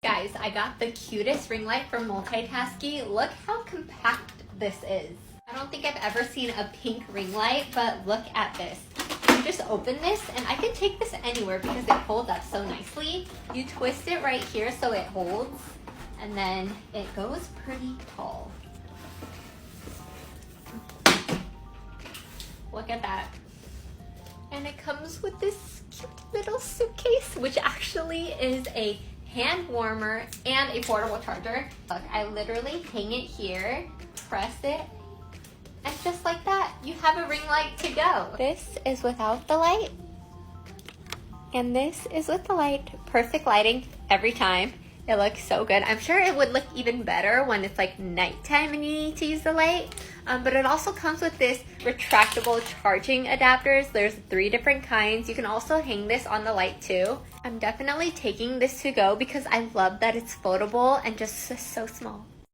Guys, I got the cutest ring light for multitasking. Look how compact this is. I don't think I've ever seen a pink ring light, but look at this. You just open this, and I can take this anywhere because it holds up so nicely. You twist it right here so it holds, and then it goes pretty tall. Look at that. And it comes with this cute little suitcase, which actually is a hand warmer and a portable charger. Look, I literally hang it here, press it, and just like that, you have a ring light to go. This is without the light, and this is with the light. Perfect lighting every time. It looks so good. I'm sure it would look even better when it's like nighttime and you need to use the light. But it also comes with this retractable charging adapters. There's 3 different kinds. You can also hang this on the light too. I'm definitely taking this to go because I love that it's foldable and just so small.